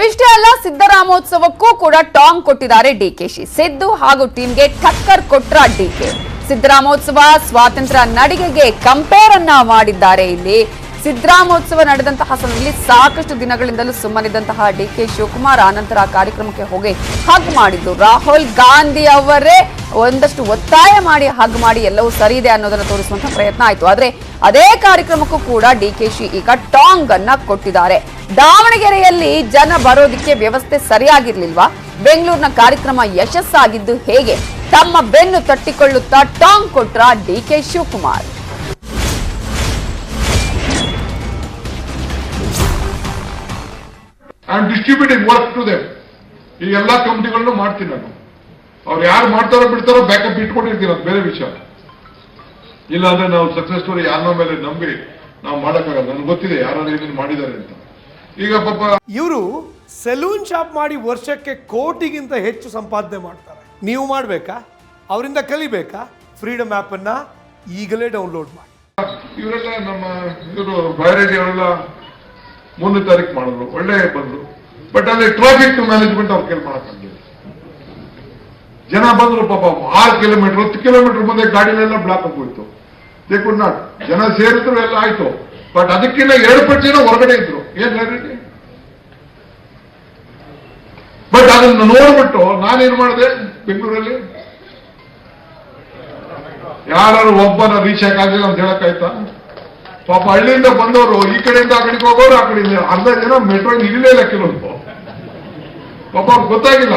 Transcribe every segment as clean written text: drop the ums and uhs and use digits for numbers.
ಇವಿಷ್ಟೇ ಅಲ್ಲ, ಸಿದ್ದರಾಮೋತ್ಸವಕ್ಕೂ ಕೂಡ ಟಾಂಗ್ ಕೊಟ್ಟಿದ್ದಾರೆ ಡಿಕೆಶಿ. ಸಿದ್ದು ಹಾಗೂ ಟೀಮ್ಗೆ ಟಕ್ಕರ್ ಕೊಟ್ರ ಡಿಕೆ. ಸಿದ್ದರಾಮೋತ್ಸವ ಸ್ವಾತಂತ್ರ್ಯ ನಡಿಗೆಗೆ ಕಂಪೇರ್ ಅನ್ನ ಮಾಡಿದ್ದಾರೆ. ಇಲ್ಲಿ ಸಿದ್ದರಾಮೋತ್ಸವ ನಡೆದಂತಹ ಸಮಯದಲ್ಲಿ ಸಾಕಷ್ಟು ದಿನಗಳಿಂದಲೂ ಸುಮ್ಮನಿದ್ದಂತಹ ಡಿಕೆ ಶಿವಕುಮಾರ್ ಆನಂತರ ಕಾರ್ಯಕ್ರಮಕ್ಕೆ ಹೋಗಿ ಹಗ್ ಮಾಡಿದ್ದು. ರಾಹುಲ್ ಗಾಂಧಿ ಅವರೇ ಒಂದಷ್ಟು ಒತ್ತಾಯ ಮಾಡಿ ಹಗ್ ಮಾಡಿ ಎಲ್ಲವೂ ಸರಿ ಇದೆ ಅನ್ನೋದನ್ನ ತೋರಿಸುವಂತಹ ಪ್ರಯತ್ನ ಆಯ್ತು. ಆದ್ರೆ ಅದೇ ಕಾರ್ಯಕ್ರಮಕ್ಕೂ ಕೂಡ ಡಿಕೆಶಿ ಈಗ ಟಾಂಗ್ ಅನ್ನ ಕೊಟ್ಟಿದ್ದಾರೆ. ದಾವಣಗೆರೆಯಲ್ಲಿ ಜನ ಬರೋದಿಕ್ಕೆ ವ್ಯವಸ್ಥೆ ಸರಿಯಾಗಿರ್ಲಿಲ್ವಾ? ಬೆಂಗಳೂರಿನ ಕಾರ್ಯಕ್ರಮ ಯಶಸ್ಸಾಗಿದ್ದು ಹೇಗೆ? ತಮ್ಮ ಬೆನ್ನು ತಟ್ಟಿಕೊಳ್ಳುತ್ತಾ ಟಾಂಗ್ ಕೊಟ್ರ DK Shivakumar. I am distributing work to them. ಈ ಎಲ್ಲಾ ಕಂಪ್ನಿಗಳನ್ನು ಮಾಡ್ತೀನಿ ನಾನು. ಅವ್ರು ಯಾರು ಮಾಡ್ತಾರೋ ಬಿಡ್ತಾರೋ ಬ್ಯಾಕಪ್ ಇಟ್ಕೊಂಡಿರ್ತೀನಿ, ಅದು ಬೇರೆ ವಿಷಯ. ಇಲ್ಲಾಂದ್ರೆ ನಾವು ಸಕ್ಸಸ್ ಸ್ಟೋರಿ ಯಾರ ಮೇಲೆ ನಂಬಿ ನಾವು ಮಾಡಕ್ಕಾಗಲ್ಲ. ನನಗೆ ಗೊತ್ತಿದೆ ಯಾರು ಏನೇನು ಮಾಡಿದ್ದಾರೆ ಅಂತ. ಈಗ ಪಾಪ ಇವರು ಸೆಲೂನ್ ಶಾಪ್ ಮಾಡಿ ವರ್ಷಕ್ಕೆ ಕೋಟಿಗಿಂತ ಹೆಚ್ಚು ಸಂಪಾದನೆ ಮಾಡ್ತಾರೆ. ನೀವು ಮಾಡಬೇಕಾ? ಅವರಿಂದ ಕಲಿಬೇಕಾ? ಫ್ರೀಡಮ್ ಆಪ್ ಅನ್ನ ಈಗಲೇ ಡೌನ್ಲೋಡ್ ಮಾಡಿ. ಇವರೆಲ್ಲ ನಮ್ಮ ಇವರು ಬೈರೆಡ್ಡಿ ಅವರೆಲ್ಲ 3 ತಾರೀಕು ಮಾಡಿದ್ರು, ಒಳ್ಳೆ ಬಂದ್ರು. ಬಟ್ ಅಲ್ಲಿ ಟ್ರಾಫಿಕ್ ಮ್ಯಾನೇಜ್ಮೆಂಟ್ ಅವ್ರ ಕೇಳಿ ಮಾಡಕ್ಕಾಗಲಿಲ್ಲ. ಜನ ಬಂದ್ರು ಪಾಪ 6 ಕಿಲೋಮೀಟರ್ 10 ಕಿಲೋಮೀಟರ್ ಮುಂದೆ ಗಾಡಿನೆಲ್ಲ ಬ್ಲಾಕ್ ಆಗೋಯ್ತು. They could not. ಜನ ಸೇರಿದ್ರು, ಎಲ್ಲ ಆಯ್ತು. ಬಟ್ ಅದಕ್ಕಿಂತ 2 ಪಟ್ಟು ಜನ ಹೊರಗಡೆ ಇದ್ರು. ಏನ್ ರೀತಿ? ಬಟ್ ಅದನ್ನು ನೋಡ್ಬಿಟ್ಟು ನಾನೇನ್ ಮಾಡಿದೆ, ಬೆಂಗಳೂರಲ್ಲಿ ಯಾರು ಒಬ್ಬನ ರೀಚ್ ಆಗಲಿಲ್ಲ ಅಂತ ಹೇಳಕ್ಕಾಯ್ತಾ? ಪಾಪ ಹಳ್ಳಿಯಿಂದ ಬಂದವರು ಈ ಕಡೆಯಿಂದ ಆ ಕಡೆಗೆ ಹೋಗೋರು, ಆ ಕಡೆಯಿಂದ ಅರ್ಧ ಜನ ಮೆಟ್ರೋ ಇರಲೇ ಇಲ್ಲ. ಕೆಲವೊಂದು ಪಾಪ ಅವ್ರಿಗೆ ಗೊತ್ತಾಗಿಲ್ಲ.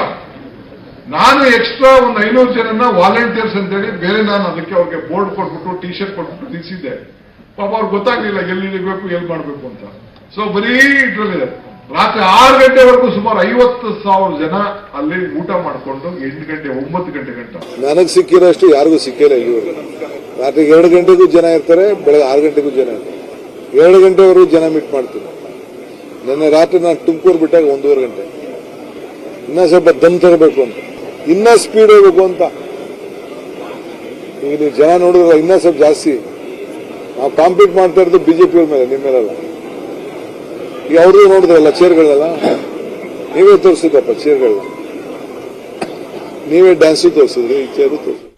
ನಾನು ಎಕ್ಸ್ಟ್ರಾ ಒಂದು 500 ಜನನ ವಾಲಂಟಿಯರ್ಸ್ ಅಂತೇಳಿ ಬೇರೆ ನಾನು ಅದಕ್ಕೆ ಅವ್ರಿಗೆ ಬೋರ್ಡ್ ಕೊಟ್ಬಿಟ್ಟು ಟಿ ಶರ್ಟ್ ಕೊಟ್ಬಿಟ್ಟು ನಿಲ್ಸಿದ್ದೆ. ಪಾಪ ಅವ್ರಿಗೆ ಗೊತ್ತಾಗ್ಲಿಲ್ಲ ಎಲ್ಲಿ ಇಳಿಬೇಕು ಎಲ್ಲಿ ಮಾಡ್ಬೇಕು ಅಂತ. ಸೊ ಬರೀ ಇಟ್ರಲ್ಲಿದೆ. ರಾತ್ರಿ 6 ಗಂಟೆವರೆಗೂ ಸುಮಾರು 50,000 ಜನ ಅಲ್ಲಿ ಊಟ ಮಾಡಿಕೊಂಡು 8 ಗಂಟೆ 9 ಗಂಟೆ ಗಂಟ. ನನಗೆ ಸಿಕ್ಕಿರೋಷ್ಟು ಯಾರಿಗೂ ಸಿಕ್ಕಿಲ್ಲ. ಇವರು ರಾತ್ರಿ 2 ಗಂಟೆಗೂ ಜನ ಇರ್ತಾರೆ, ಬೆಳಗ್ಗೆ 6 ಗಂಟೆಗೂ ಜನ ಇರ್ತಾರೆ. 2 ಗಂಟೆವರೆಗೂ ಜನ ಮೀಟ್ ಮಾಡ್ತೀನಿ. ನಿನ್ನೆ ರಾತ್ರಿ ನಾನು ತುಮಕೂರು ಬಿಟ್ಟಾಗ 1.5 ಗಂಟೆ. ಇನ್ನ ಸ್ವಲ್ಪ ದಮ್ ತರಬೇಕು ಅಂತ, ಇನ್ನ ಸ್ಪೀಡ್ ಹೋಗ್ಬೇಕು ಅಂತ. ಈಗ ನೀವು ಜನ ನೋಡಿದ್ರೆ ಇನ್ನ ಸ್ವಲ್ಪ ಜಾಸ್ತಿ. ನಾವು ಕಾಂಪೀಟ್ ಮಾಡ್ತಾ ಇರೋದು ಬಿಜೆಪಿ ಅವ್ರ ಮೇಲೆ, ನಿಮ್ಮ ಮೇಲೆಲ್ಲ. ಈಗ ಅವ್ರಿಗೂ ನೋಡಿದ್ರಲ್ಲ ಚೇರ್ಗಳನ್ನೆಲ್ಲ, ನೀವೇ ತೋರಿಸಿದ್ರಪ್ಪ ಚೇರ್ಗಳನ್ನ, ನೀವೇ ಡ್ಯಾನ್ಸು ತೋರಿಸಿದ್ರಿ, ಈ ಚೇರು ತೋರಿಸಿದ್ರಿ.